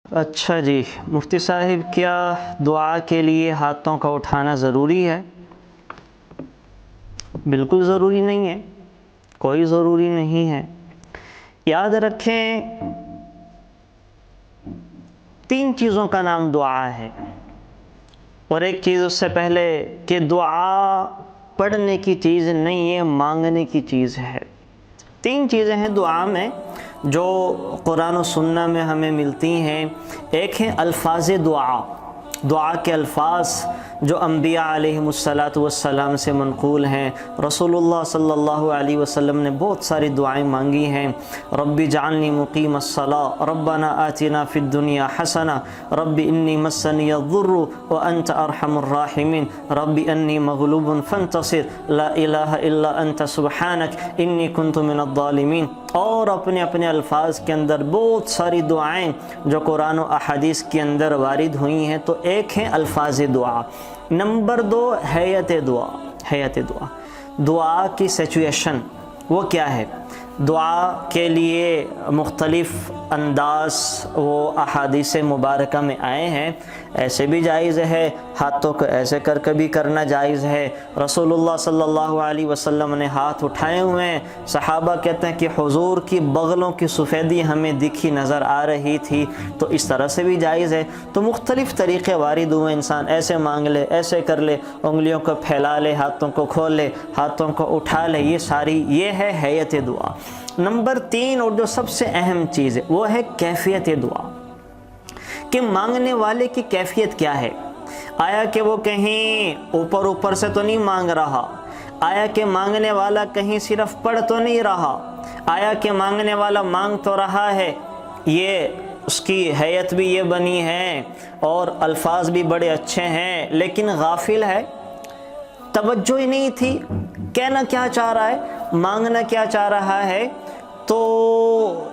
اچھا جی مفتی صاحب، کیا دعا کے لیے ہاتھوں کا اٹھانا ضروری ہے؟ بالکل ضروری نہیں ہے، کوئی ضروری نہیں ہے۔ یاد رکھیں، 3 چیزوں کا نام دعا ہے، اور ایک چیز اس سے پہلے کہ دعا پڑھنے کی چیز نہیں ہے، مانگنے کی چیز ہے۔ 3 چیزیں ہیں دعا میں جو قرآن و سنہ میں ہمیں ملتی ہیں۔ ایک ہے الفاظ دعا، دعا کے الفاظ جو انبیاء علیہم السلام سے منقول ہیں۔ رسول اللہ صلی اللہ علیہ وسلم نے بہت ساری دعائیں مانگی ہیں۔ رب اجعلنی مقیم الصلاۃ، ربنا آتنا فی الدنیا حسنہ، رب انی مسنی الضر وانت ارحم الراحمین، رب انی مغلوب فانتصر، لا الہ الا انت سبحانک انی کنت من الظالمین۔ اور اپنے اپنے الفاظ کے اندر بہت ساری دعائیں جو قرآن و احادیث کے اندر وارد ہوئی ہیں۔ تو ایک ہے الفاظ دعا۔ نمبر 2 ہیئت دعا۔ ہیئت دعا، دعا کی سچویشن وہ کیا ہے؟ دعا کے لیے مختلف انداز وہ احادیث مبارکہ میں آئے ہیں۔ ایسے بھی جائز ہے، ہاتھوں کو ایسے کر کے بھی کرنا جائز ہے۔ رسول اللہ صلی اللہ علیہ وسلم نے ہاتھ اٹھائے ہوئے ہیں، صحابہ کہتے ہیں کہ حضور کی بغلوں کی سفیدی ہمیں دکھی نظر آ رہی تھی، تو اس طرح سے بھی جائز ہے۔ تو مختلف طریقے وارد ہوئے، انسان ایسے مانگ لے، ایسے کر لے، انگلیوں کو پھیلا لے، ہاتھوں کو کھول لے، ہاتھوں کو اٹھا لے، یہ ہے ہیئت دعا۔ نمبر 3 اور جو سب سے اہم چیز ہے وہ ہے کیفیت دعا، کہ مانگنے والے کی کیفیت کیا ہے۔ آیا کہ وہ کہیں اوپر سے تو نہیں مانگ رہا، آیا کہ مانگنے والا کہیں صرف پڑھ تو نہیں رہا، آیا کہ مانگنے والا مانگ تو رہا ہے، یہ اس کی ہیئت بھی یہ بنی ہے اور الفاظ بھی بڑے اچھے ہیں، لیکن غافل ہے، توجہ ہی نہیں تھی، کہنا کیا چاہ رہا ہے، مانگنا کیا چاہ رہا ہے، تو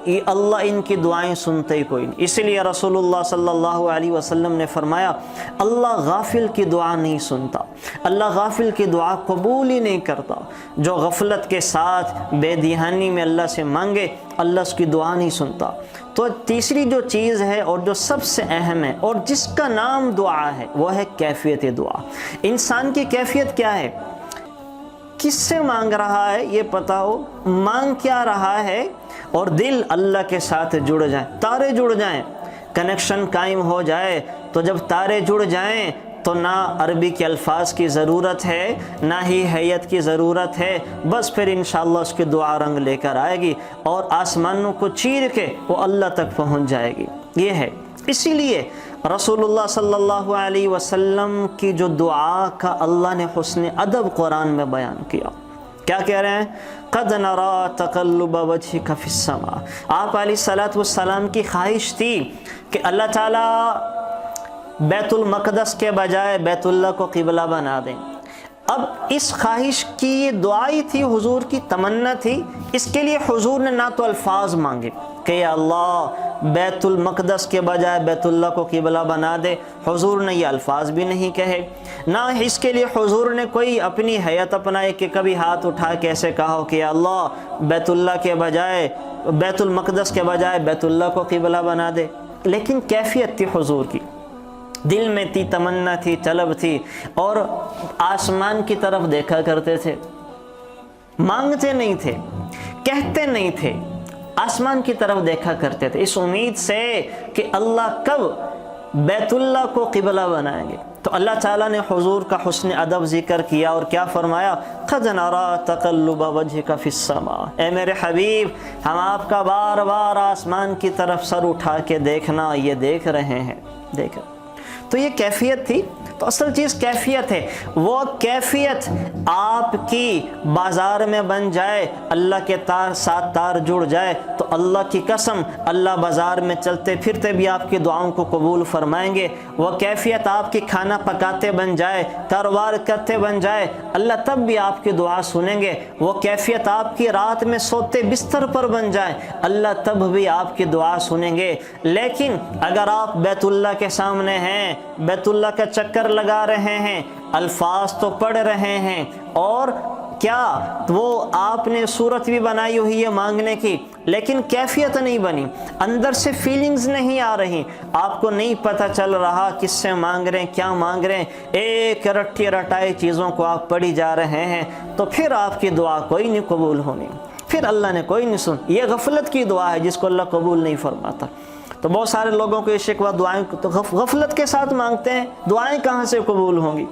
یہ اللہ ان کی دعائیں سنتے ہی کوئی نہیں۔ اسی لیے رسول اللہ صلی اللہ علیہ وسلم نے فرمایا، اللہ غافل کی دعا نہیں سنتا، اللہ غافل کی دعا قبول ہی نہیں کرتا۔ جو غفلت کے ساتھ بے دھیانی میں اللہ سے مانگے، اللہ اس کی دعا نہیں سنتا۔ تو تیسری جو چیز ہے اور جو سب سے اہم ہے اور جس کا نام دعا ہے وہ ہے کیفیت دعا۔ انسان کی کیفیت کیا ہے؟ کس سے مانگ رہا ہے یہ پتہ ہو، مانگ کیا رہا ہے، اور دل اللہ کے ساتھ جڑ جائیں، تارے جڑ جائیں، کنیکشن قائم ہو جائے۔ تو جب تارے جڑ جائیں تو نہ عربی کے الفاظ کی ضرورت ہے، نہ ہی ہیئت کی ضرورت ہے، بس پھر انشاءاللہ اس کی دعا رنگ لے کر آئے گی اور آسمانوں کو چیر کے وہ اللہ تک پہنچ جائے گی۔ یہ ہے، اسی لیے رسول اللہ صلی اللہ علیہ وسلم کی جو دعا کا اللہ نے حسن ادب قرآن میں بیان کیا، کیا کہہ رہے ہیں؟ قَدْ نَرَا تَقَلُّبَ وَجْهِكَ فِي السَّمَاءِ۔ آپ علیہ السلام کی خواہش تھی کہ اللہ تعالیٰ بیت المقدس کے بجائے بیت اللہ کو قبلہ بنا دیں۔ اب اس خواہش کی یہ دعائی تھی، حضور کی تمنا تھی، اس کے لیے حضور نے نہ تو الفاظ مانگے کہ یا اللہ بیت المقدس کے بجائے بیت اللہ کو قبلہ بنا دے، حضور نے یہ الفاظ بھی نہیں کہے، نہ اس کے لیے حضور نے کوئی اپنی حیت اپنائے کہ کبھی ہاتھ اٹھا کے ایسے کہا کہ یا اللہ بیت اللہ کے بجائے بیت المقدس کے بجائے بیت اللہ کو قبلہ بنا دے۔ لیکن کیفیت تھی حضور کی، دل میں تھی، تمنا تھی، طلب تھی، اور آسمان کی طرف دیکھا کرتے تھے، مانگتے نہیں تھے، کہتے نہیں تھے، آسمان کی طرف دیکھا کرتے تھے، اس امید سے کہ اللہ کب بیت اللہ کو قبلہ بنائیں گے۔ تو اللہ تعالیٰ نے حضور کا حسن ادب ذکر کیا اور کیا فرمایا؟ قَدْ نَرَا تَقَلُّبَ وَجْهِكَ فِي السَّمَاءِ۔ اے میرے حبیب، ہم آپ کا بار بار آسمان کی طرف سر اٹھا کے دیکھنا یہ دیکھ رہے ہیں، دیکھ۔ تو یہ کیفیت تھی۔ تو اصل چیز کیفیت ہے، وہ کیفیت آپ کی بازار میں بن جائے، اللہ کے ساتھ تار جڑ جائے، تو اللہ کی قسم اللہ بازار میں چلتے پھرتے بھی آپ کی دعاؤں کو قبول فرمائیں گے۔ وہ کیفیت آپ کی کھانا پکاتے بن جائے، کاروبار کرتے بن جائے، اللہ تب بھی آپ کی دعا سنیں گے۔ وہ کیفیت آپ کی رات میں سوتے بستر پر بن جائے، اللہ تب بھی آپ کی دعا سنیں گے۔ لیکن اگر آپ بیت اللہ کے سامنے ہیں، بیت اللہ کا چکر لگا رہے ہیں، الفاظ تو پڑھ رہے ہیں اور کیا وہ آپ نے صورت بھی بنائی ہوئی ہے مانگنے کی، لیکن کیفیت نہیں بنی، اندر سے فیلنگز نہیں آ رہی، آپ کو نہیں پتہ چل رہا کس سے مانگ رہے ہیں، کیا مانگ رہے ہیں، ایک رٹی رٹائی چیزوں کو آپ پڑھی جا رہے ہیں، تو پھر آپ کی دعا کوئی نہیں قبول ہونی، پھر اللہ نے کوئی نہیں سن۔ یہ غفلت کی دعا ہے جس کو اللہ قبول نہیں فرماتا۔ تو بہت سارے لوگوں کو یہ شکوہ دعائیں تو غفلت کے ساتھ مانگتے ہیں، دعائیں کہاں سے قبول ہوں گی؟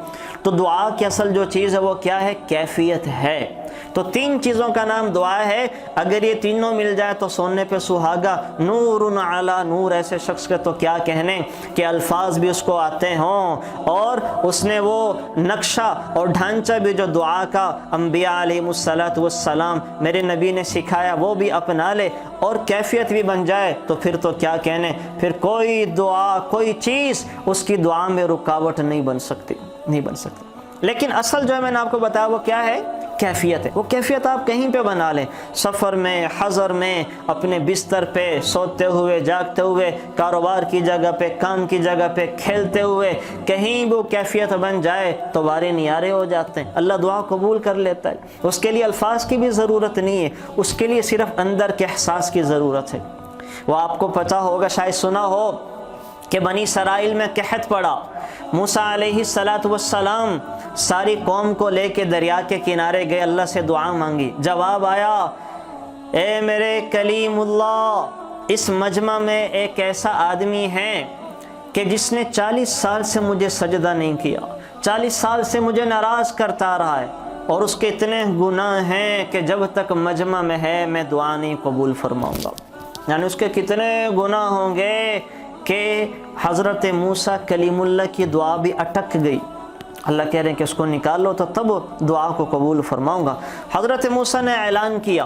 تو دعا کی اصل جو چیز ہے وہ کیا ہے؟ کیفیت ہے۔ تو تین چیزوں کا نام دعا ہے، اگر یہ تینوں مل جائے تو سونے پہ سہاگا، نور علی نور۔ ایسے شخص کے تو کیا کہنے کہ الفاظ بھی اس کو آتے ہوں، اور اس نے وہ نقشہ اور ڈھانچہ بھی جو دعا کا انبیاء علیہ السلام میرے نبی نے سکھایا وہ بھی اپنا لے، اور کیفیت بھی بن جائے، تو پھر تو کیا کہنے، پھر کوئی دعا، کوئی چیز اس کی دعا میں رکاوٹ نہیں بن سکتی، نہیں بن سکتی۔ لیکن اصل جو ہے میں نے آپ کو بتایا وہ کیا ہے؟ کیفیت ہے۔ وہ کیفیت آپ کہیں پہ بنا لیں، سفر میں، حضر میں، اپنے بستر پہ، سوتے ہوئے، جاگتے ہوئے، کاروبار کی جگہ پہ، کام کی جگہ پہ، کھیلتے ہوئے، کہیں وہ کیفیت بن جائے تو وارے نیارے ہو جاتے ہیں، اللہ دعا قبول کر لیتا ہے۔ اس کے لیے الفاظ کی بھی ضرورت نہیں ہے، اس کے لیے صرف اندر کے احساس کی ضرورت ہے۔ وہ آپ کو پتہ ہوگا، شاید سنا ہو کہ بنی اسرائیل میں قحط پڑا، موسیٰ علیہ السلام ساری قوم کو لے کے دریا کے کنارے گئے، اللہ سے دعا مانگی، جواب آیا، اے میرے کلیم اللہ، اس مجمع میں ایک ایسا آدمی ہے کہ جس نے 40 سال سے مجھے سجدہ نہیں کیا، 40 سال سے مجھے ناراض کرتا رہا ہے، اور اس کے اتنے گناہ ہیں کہ جب تک مجمع میں ہے میں دعا نہیں قبول فرماؤں گا۔ یعنی اس کے کتنے گناہ ہوں گے کہ حضرت موسیٰ کلیم اللہ کی دعا بھی اٹک گئی۔ اللہ کہہ رہے ہیں کہ اس کو نکالو تو تب دعا کو قبول فرماؤں گا۔ حضرت موسیٰ نے اعلان کیا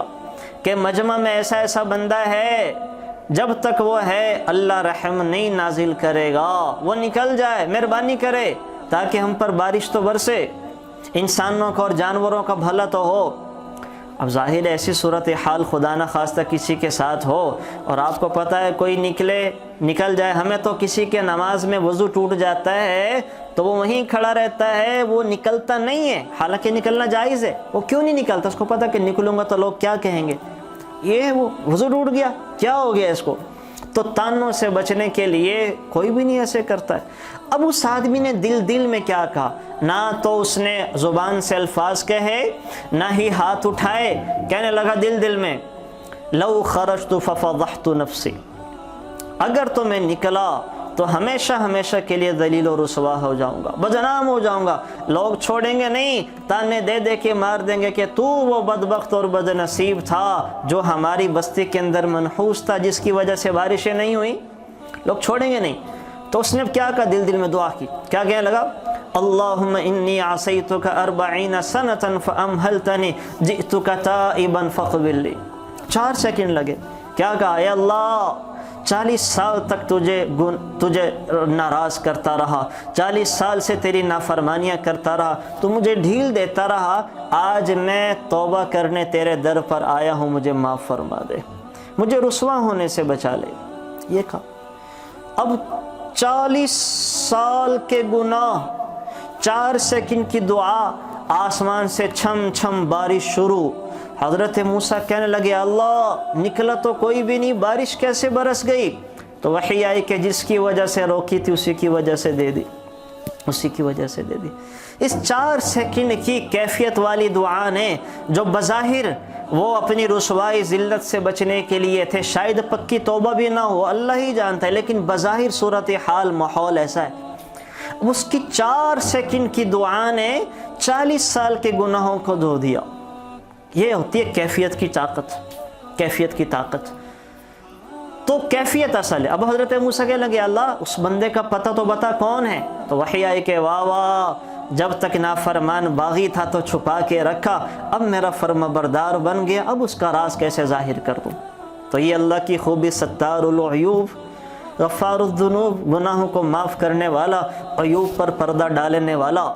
کہ مجمع میں ایسا ایسا بندہ ہے، جب تک وہ ہے اللہ رحم نہیں نازل کرے گا، وہ نکل جائے، مہربانی کرے تاکہ ہم پر بارش تو برسے، انسانوں کا اور جانوروں کا بھلا تو ہو۔ اب ظاہر ایسی صورتحال خدا نہ خواستہ کسی کے ساتھ ہو، اور آپ کو پتہ ہے کوئی نکل جائے، ہمیں تو کسی کے نماز میں وضو ٹوٹ جاتا ہے تو وہ وہیں کھڑا رہتا ہے، وہ نکلتا نہیں ہے، حالانکہ نکلنا جائز ہے، وہ کیوں نہیں نکلتا؟ اس کو پتہ کہ نکلوں گا تو لوگ کیا کہیں گے، یہ وہ وضو ٹوٹ گیا، کیا ہو گیا اس کو؟ تو تانوں سے بچنے کے لیے کوئی بھی نہیں ایسے کرتا ہے۔ اب اس آدمی نے دل میں کیا کہا؟ نہ تو اس نے زبان سے الفاظ کہے، نہ ہی ہاتھ اٹھائے، کہنے لگا دل میں، لو خرجت ففضحت نفسی، اگر تو میں نکلا تو ہمیشہ کے لیے ذلیل و رسوا ہو جاؤں گا، بدنام ہو جاؤں گا، لوگ چھوڑیں گے نہیں، تانے دے کے مار دیں گے کہ تو وہ بدبخت اور بد نصیب تھا جو ہماری بستی کے اندر منحوس تھا، جس کی وجہ سے بارشیں نہیں ہوئی، لوگ چھوڑیں گے نہیں۔ تو اس نے کیا کہا؟ دل میں دعا کی، کیا کہنے لگا؟ اللہم انی عصیتک 40 سنۃ فامہلتنی جئتک تائبا فاقبل لی۔ 4 سیکنڈ لگے، کیا کہا؟ اے اللہ، 40 سال تک تجھے ناراض کرتا رہا، 40 سال سے تیری نافرمانیاں کرتا رہا، تو مجھے ڈھیل دیتا رہا، آج میں توبہ کرنے تیرے در پر آیا ہوں، مجھے معاف فرما دے، مجھے رسوا ہونے سے بچا لے۔ یہ کہا۔ اب 40 سال کے گناہ، 4 سیکنڈ کی دعا، آسمان سے چھم چھم بارش شروع۔ حضرت موسیٰ کہنے لگے، اللہ، نکلا تو کوئی بھی نہیں، بارش کیسے برس گئی؟ تو وحی آئی کہ جس کی وجہ سے روکی تھی اسی کی وجہ سے دے دی، اسی کی وجہ سے دے دی۔ اس 4 سیکنڈ کی کیفیت والی دعا نے، جو بظاہر وہ اپنی رسوائی ذلت سے بچنے کے لیے تھے، شاید پکی توبہ بھی نہ ہو، اللہ ہی جانتا ہے، لیکن بظاہر صورتحال ماحول ایسا ہے، اس کی 4 سیکنڈ کی دعا نے 40 سال کے گناہوں کو دھو دیا۔ یہ ہوتی ہے کیفیت کی طاقت، کیفیت کی طاقت۔ تو کیفیت اصل ہے۔ اب حضرت موسیٰ کہنے لگے، اللہ، اس بندے کا پتہ تو بتا کون ہے؟ تو وحی آئی کہ واہ واہ، جب تک نافرمان باغی تھا تو چھپا کے رکھا، اب میرا فرما بردار بن گیا، اب اس کا راز کیسے ظاہر کر دوں؟ تو یہ اللہ کی خوبی، ستار العیوب، غفار الذنوب، گناہوں کو معاف کرنے والا، عیوب پر پردہ ڈالنے والا۔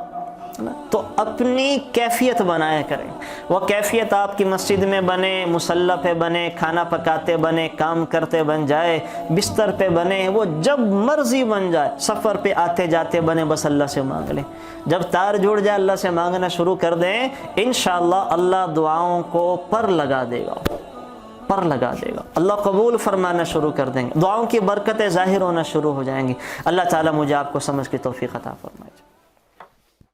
تو اپنی کیفیت بنایا کریں. وہ کیفیت آپ کی مسجد میں بنے، مصلی پہ بنے، کھانا پکاتے بنے، کام کرتے بن جائے، بستر پہ بنے، وہ جب مرضی بن جائے. سفر پہ آتے جاتے بنے، بس اللہ سے مانگ لیں. جب تار جڑ جائے اللہ سے مانگنا شروع کر دیں، انشاءاللہ اللہ دعاؤں کو پر لگا دے گا، پر لگا دے گا. اللہ قبول فرمانا شروع کر دیں گے، دعاؤں کی برکتیں ظاہر ہونا شروع ہو جائیں گی. اللہ تعالیٰ مجھے آپ کو سمجھ کی توفیق عطا فرمائے.